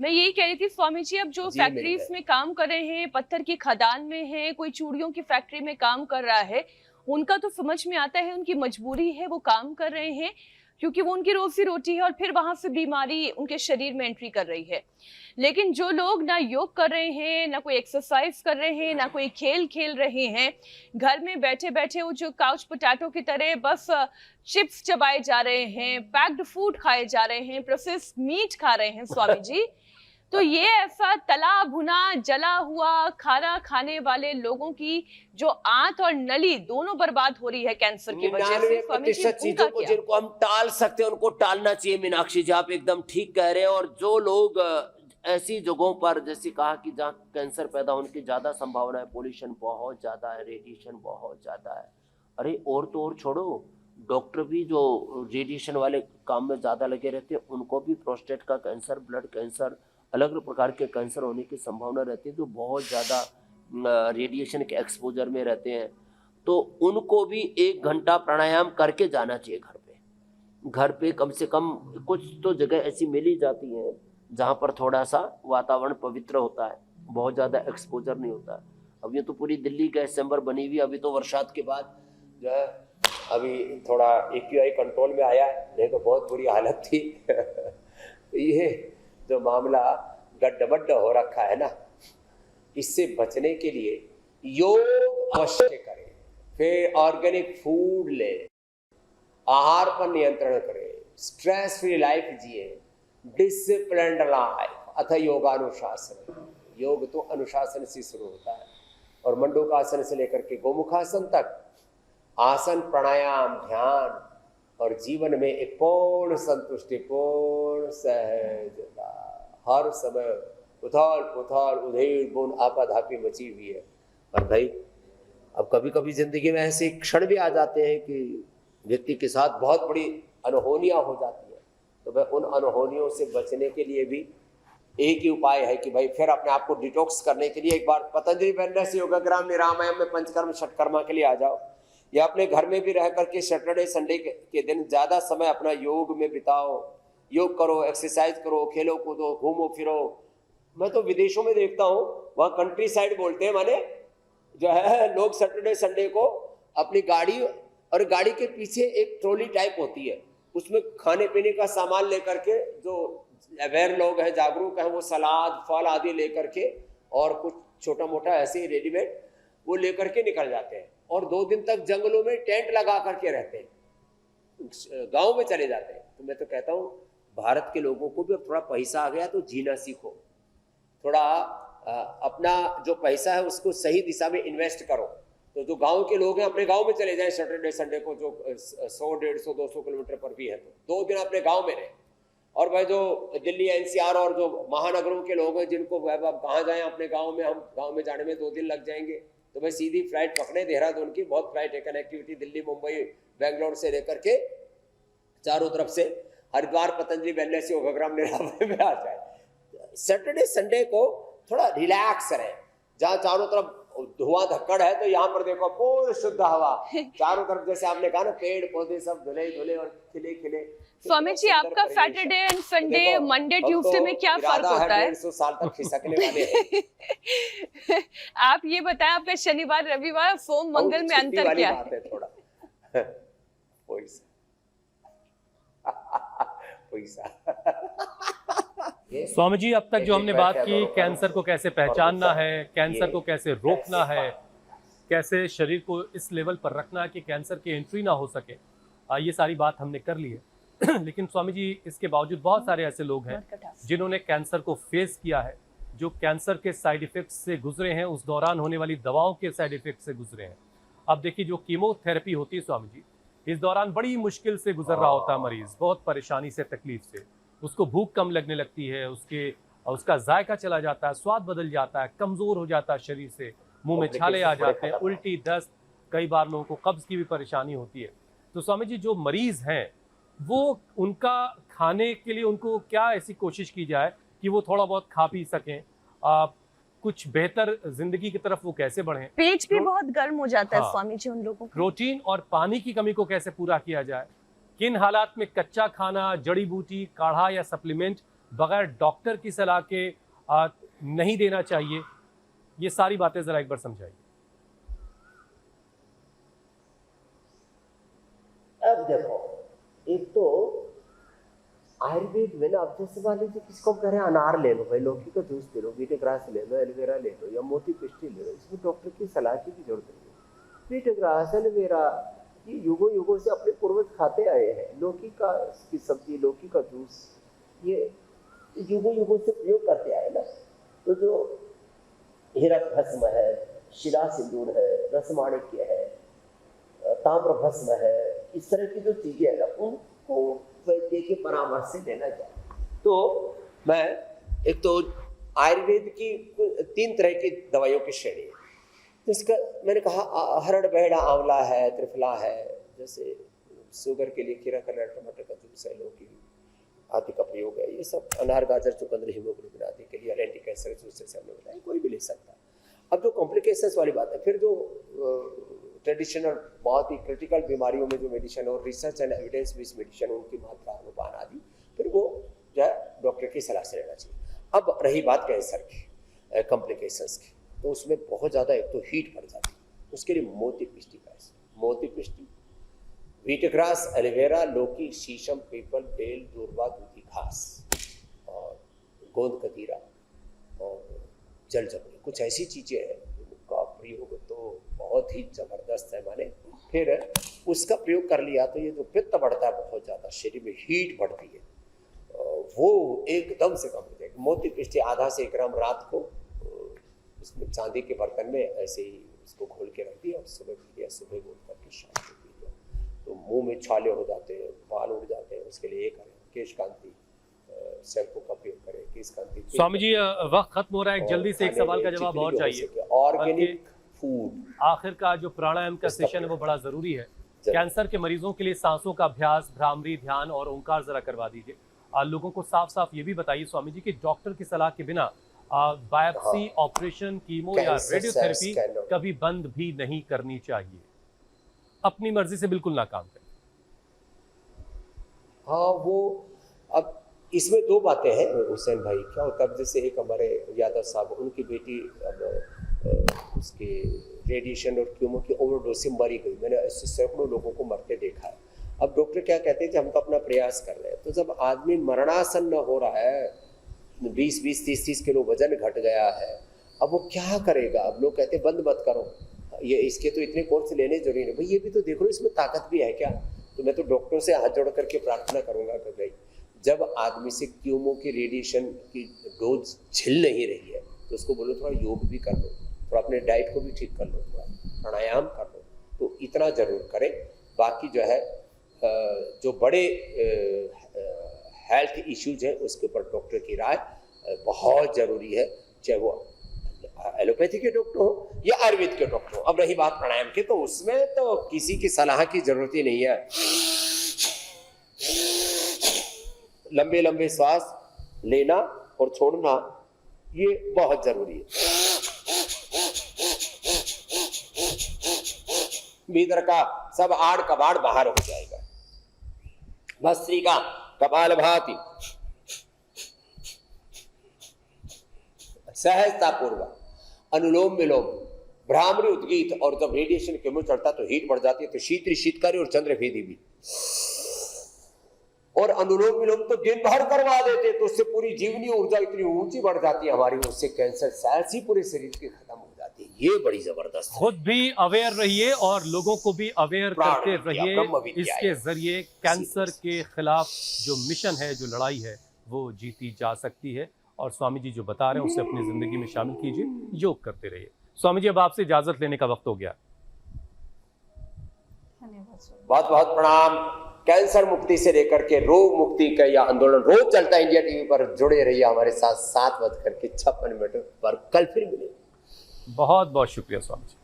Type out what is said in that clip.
मैं यही कह रही थी स्वामी जी, अब जो फैक्ट्रीज में काम कर रहे हैं, पत्थर की खदान में है, कोई चूड़ियों की फैक्ट्री में काम कर रहा है, उनका तो समझ में आता है, उनकी मजबूरी है, वो काम कर रहे हैं क्योंकि वो उनकी रोजी रोटी है, और फिर वहां से बीमारी उनके शरीर में एंट्री कर रही है। लेकिन जो लोग ना योग कर रहे हैं, ना कोई एक्सरसाइज कर रहे हैं, ना कोई खेल खेल रहे हैं, घर में बैठे बैठे वो जो काउच पोटैटो की तरह बस चिप्स चबाए जा रहे हैं, पैक्ड फूड खाए जा रहे हैं, प्रोसेस्ड मीट खा रहे हैं स्वामी जी, तो ये ऐसा तला भुना जला हुआ खाना खाने वाले लोगों की जो आंत और नली दोनों बर्बाद हो रही है कैंसर की वजह से। 99% चीजों को जिनको हम टाल सकते हैं उनको टालना चाहिए। मीनाक्षी जी, आप एकदम ठीक कह रहे हैं। और जो लोग ऐसी जगहों पर, जैसे कहा कि जहाँ कैंसर पैदा होने की ज्यादा संभावना है, पोल्यूशन बहुत ज्यादा है, रेडिएशन बहुत ज्यादा है। अरे और तो और छोड़ो, डॉक्टर भी जो रेडिएशन वाले काम में ज्यादा लगे रहते हैं, उनको भी प्रोस्टेट का कैंसर, ब्लड कैंसर, अलग अलग प्रकार के कैंसर होने की संभावना रहती है, जो बहुत ज़्यादा रेडिएशन के एक्सपोजर में रहते हैं। तो उनको भी 1 घंटा प्राणायाम करके जाना चाहिए घर पे कम से कम। कुछ तो जगह ऐसी मिल ही जाती हैं जहाँ पर थोड़ा सा वातावरण पवित्र होता है, बहुत ज़्यादा एक्सपोजर नहीं होता है। अब ये तो पूरी दिल्ली गैस चैम्बर बनी हुई, अभी तो बरसात के बाद जो है अभी थोड़ा AQI कंट्रोल में आया है, नहीं तो बहुत बुरी हालत थी। ये जो मामला गड्ढा हो रखा है ना, इससे बचने के लिए योग अवश्य करें, फिर ऑर्गेनिक फूड लें, आहार पर नियंत्रण करें, स्ट्रेस फ्री लाइफ जिए, डिसिप्लिन्ड लाइफ, अतः योगानुशासन। योग तो अनुशासन से शुरू होता है, और मंडूकासन से लेकर के गोमुखासन तक आसन, प्राणायाम, ध्यान, और जीवन में एक पूर्ण संतुष्टि, पूर्ण सहजता, हर समय उथल पुथल उधेड़ बुन आपाधापी मची हुई है। और भाई अब कभी कभी जिंदगी में ऐसे क्षण भी आ जाते हैं कि व्यक्ति के साथ बहुत बड़ी अनहोनियां हो जाती है। तो भाई उन अनहोनियों से बचने के लिए भी एक ही उपाय है कि भाई फिर अपने आप को डिटॉक्स करने के लिए एक बार पतंजलि वेलनेस योगाग्राम निरामयम में पंचकर्म षटकर्मा के लिए आ जाओ, या अपने घर में भी रह करके सैटरडे संडे के दिन ज़्यादा समय अपना योग में बिताओ, योग करो, एक्सरसाइज करो, खेलो कूदो, घूमो फिरो। मैं तो विदेशों में देखता हूँ, वहाँ कंट्री साइड बोलते हैं, माने जो है लोग सैटरडे संडे को अपनी गाड़ी, और गाड़ी के पीछे एक ट्रॉली टाइप होती है, उसमें खाने पीने का सामान लेकर के, जो अवेयर लोग हैं, जागरूक हैं, वो सलाद फल आदि लेकर के और कुछ छोटा मोटा ऐसे ही रेडीमेड वो लेकर के निकल जाते हैं, और 2 दिन तक जंगलों में टेंट लगा करके रहते हैं, गांव में चले जाते हैं। तो मैं तो कहता हूँ भारत के लोगों को भी अब थोड़ा पैसा आ गया तो जीना सीखो, थोड़ा अपना जो पैसा है उसको सही दिशा में इन्वेस्ट करो। तो जो गांव के लोग हैं अपने गांव में चले जाएं सैटरडे संडे को, जो 100, 150, 200 किलोमीटर पर भी है, तो 2 दिन अपने गांव में रहें। और भाई जो दिल्ली NCR और जो महानगरों के लोग हैं जिनको कहाँ जाएं अपने गाँव में, हम गाँव में जाने में 2 दिन लग जाएंगे, तो भाई सीधी फ्लाइट पकड़े देहरादून की, बहुत फ्लाइट है, कनेक्टिविटी दिल्ली, मुंबई, बेंगलोर से लेकर के चारों तरफ से हरिद्वार पतंजलि वेलनेस योगाग्राम निरामयम में आ जाए। सैटरडे संडे को थोड़ा रिलैक्स रहे, जहाँ चारों तरफ धुआं धक्कड़ है, तो यहाँ पर देखो पूरी शुद्ध हवा चारों तरफ, जैसे आपने कहा ना, पेड़ पौधे सब धुले धुले और खिले खिले। स्वामी जी, आपका Saturday and Sunday, Monday Tuesday में क्या फर्क होता है? 150 साल तक खिसकने वाले हैं। आप ये बताएं, आपका शनिवार रविवार सोम मंगल में अंतर क्या है? थोड़ा स्वामी जी, अब तक जो हमने बात की, कैंसर को कैसे पहचानना है, कैंसर को कैसे रोकना है, कैसे शरीर को इस लेवल पर रखना कि कैंसर की एंट्री ना हो सके, ये सारी बात हमने कर ली है। लेकिन स्वामी जी, इसके बावजूद बहुत सारे ऐसे लोग हैं जिन्होंने कैंसर को फेस किया है, जो कैंसर के साइड इफेक्ट्स से गुजरे हैं, उस दौरान होने वाली दवाओं के साइड इफेक्ट से गुजरे हैं। अब देखिए, जो कीमोथेरेपी होती है स्वामी जी, इस दौरान बड़ी मुश्किल से गुजर रहा होता है मरीज, बहुत परेशानी से, तकलीफ से, उसको भूख कम लगने लगती है, उसका जायका चला जाता है, स्वाद बदल जाता है, कमजोर हो जाता है शरीर से, मुंह में छाले आ जाते हैं, उल्टी, दस्त, कई बार लोगों को कब्ज की भी परेशानी होती है। तो स्वामी जी, जो मरीज हैं वो उनका खाने के लिए उनको क्या ऐसी कोशिश की जाए कि वो थोड़ा बहुत खा पी सकें, कुछ बेहतर जिंदगी की तरफ वो कैसे बढ़ें? पेट भी बहुत गर्म हो जाता है स्वामी जी उन लोगों का। प्रोटीन और पानी की कमी को कैसे पूरा किया जाए? किन हालात में कच्चा खाना, जड़ी बूटी, काढ़ा या सप्लीमेंट बगैर डॉक्टर की सलाह के नहीं देना चाहिए? ये सारी बातें ज़रा एक बार समझाइए। अब देखो, एक तो आयुर्वेद में ना, अब जैसे मान लीजिए किसको कह रहे हैं अनार ले लो भाई, लौकी का जूस ले लो, बीटे ग्रास ले लो, एलोवेरा ले लो या मोती पिस्टी ले लो, इसमें डॉक्टर की सलाह की भी जरूरत नहीं है। बीटे ग्रास, एलोवेरा, ये युगों युगों से अपने पूर्वज खाते आए हैं। लौकी का की सब्जी, लौकी का जूस, ये युगों युगों से प्रयोग करते आए ना। तो जो हीरक भस्म है, शिला सिंदूर है, रसमाणिक्य है, ताम्र भस्म है, इस तरह की जो चीजें है ना, उनको वैद्य के परामर्श से लेना चाहिए। तो मैं एक तो आयुर्वेद की 3 तरह की दवाइयों की श्रेणी है, जिसका मैंने कहा हरड़ बहेड़ा आंवला है, त्रिफला है, जैसे शुगर के लिए खीरा करेला टमाटर का जूस है, लौकी आदि का प्रयोग है। ये सब अनार गाजर चुकंदर हीमोग्लोबिन आदि के लिए, एंटी कैंसर जूस जैसे हमने बताया, कोई भी ले सकता है। अब जो कॉम्प्लिकेशंस वाली बात है, फिर जो ट्रेडिशनल बहुत ही क्रिटिकल बीमारियों में जो मेडिसिन और research and evidence based medicine, उनकी मात्रा अनुपान आदि, फिर वो जो है डॉक्टर की सलाह से लेना चाहिए। अब रही बात कैंसर की कॉम्प्लिकेशंस की, तो उसमें बहुत ज़्यादा एक तो हीट बढ़ जाती है, उसके लिए मोती पिस्टी का, मोती पिस्टी, वीटग्रास, एलोवेरा, लौकी, शीशम, पीपल, बेल, दूर्वा, दूधी घास और गोंद कतीरा और जल जमुनी, कुछ ऐसी चीज़ें हैं जिनका प्रयोग तो बहुत ही ज़बरदस्त है। माने फिर उसका प्रयोग कर लिया तो ये जो पित्त बढ़ता है बहुत ज़्यादा, शरीर में हीट बढ़ती है, वो एकदम से कम हो जाएगी। मोती पिस्टी आधा से 1 ग्राम रात को उसमें चांदी के बर्तन में ऐसे ही उसको घोल के रख दिया और सुबह पी लिया, सुबह घोल करके शाम को पी लिया, तो मुंह में छाले हो जाते हैं, बाल उड़ जाते हैं, उसके लिए ये करें केश कांति शैम्पू का प्रयोग करें, केश कांति। स्वामी जी वक्त खत्म हो रहा है, जल्दी से एक सवाल का जवाब और चाहिए। ऑर्गेनिक फूड, आखिर का जो प्राणायाम का सेशन है वो बड़ा जरूरी है। कैंसर के मरीजों के लिए सांसों का अभ्यास, भ्रामरी, ध्यान और ओंकार जरा करवा दीजिए। लोगों को साफ साफ ये भी बताइए स्वामी जी कि डॉक्टर की सलाह के बिना बायोप्सी, ऑपरेशन, कीमो या रेडियोथेरेपी कभी बंद भी नहीं करनी चाहिए, अपनी मर्जी से बिल्कुल ना काम करें। हाँ, वो अब इसमें 2 बातें हैं हुसैन भाई। क्या होता है, जैसे एक हमारे यादव साहब, उनकी बेटी अब उसके रेडिएशन और कीमो की ओवरडोज से मरी गई। मैंने ऐसे सैकड़ों लोगों को मरते देखा है। अब डॉक्टर क्या कहते हैं कि हम तो अपना प्रयास कर रहे हैं, तो जब आदमी मरणासन्न हो रहा है, 20-20, 30-30 किलो वजन घट गया है, अब वो क्या करेगा। अब लोग कहते हैं बंद मत करो, ये इसके तो इतने कोर्स लेने जरूरी नहीं। भाई ये भी तो देख लो, इसमें ताकत भी है क्या। तो मैं तो डॉक्टरों से हाथ जोड़ करके प्रार्थना करूंगा कि भाई जब आदमी से कीमो की रेडिएशन की डोज झेल नहीं रही है तो उसको बोलो थोड़ा योग भी कर लो, थोड़ा अपने डाइट को भी ठीक कर लो, थोड़ा प्राणायाम कर लो, तो इतना जरूर करें। बाकी जो है जो बड़े हेल्थ इश्यूज हैं उसके ऊपर डॉक्टर की राय बहुत ज़रूरी है, चाहे वो एलोपैथी के डॉक्टर हो या आयुर्वेद के डॉक्टर हो। अब रही बात प्राणायाम की, तो उसमें तो किसी की सलाह की जरूरत ही नहीं है। लंबे लंबे श्वास लेना और छोड़ना ये बहुत जरूरी है। भीतर का सब आड़ कबाड़ बाहर हो जाएगा। भस्त्रिका कपालभाति सहजता पूर्वक अनुलोम विलोम, भ्रामरी, उद्गीत, और जब रेडिएशन केमो चढ़ता तो हीट बढ़ जाती है, तो शीतरी, शीतकारी और चंद्रभेदी भी। और अनुलोम विलोम तो दिन भर करवा देते, तो उससे पूरी जीवनी ऊर्जा इतनी ऊंची बढ़ जाती है हमारी, उससे कैंसर सेल्स ही पूरे शरीर के खत्म हो जाती है। ये बड़ी जबरदस्त है। खुद भी अवेयर रहिए और लोगों को भी अवेयर करते रहिए। इसके जरिए कैंसर के खिलाफ जो मिशन है, जो लड़ाई है, वो जीती जा सकती है। और स्वामी जी जो बता रहे हैं उसे अपनी जिंदगी में शामिल कीजिए, योग करते रहिए। स्वामी जी अब आपसे इजाजत लेने का वक्त हो गया। बहुत बहुत प्रणाम। कैंसर मुक्ति से लेकर के रोग मुक्ति का यह आंदोलन रोज चलता है इंडिया टीवी पर। जुड़े रहिए हमारे साथ 7:56 पर। कल फिर मिलेंगे। बहुत बहुत शुक्रिया स्वामी जी।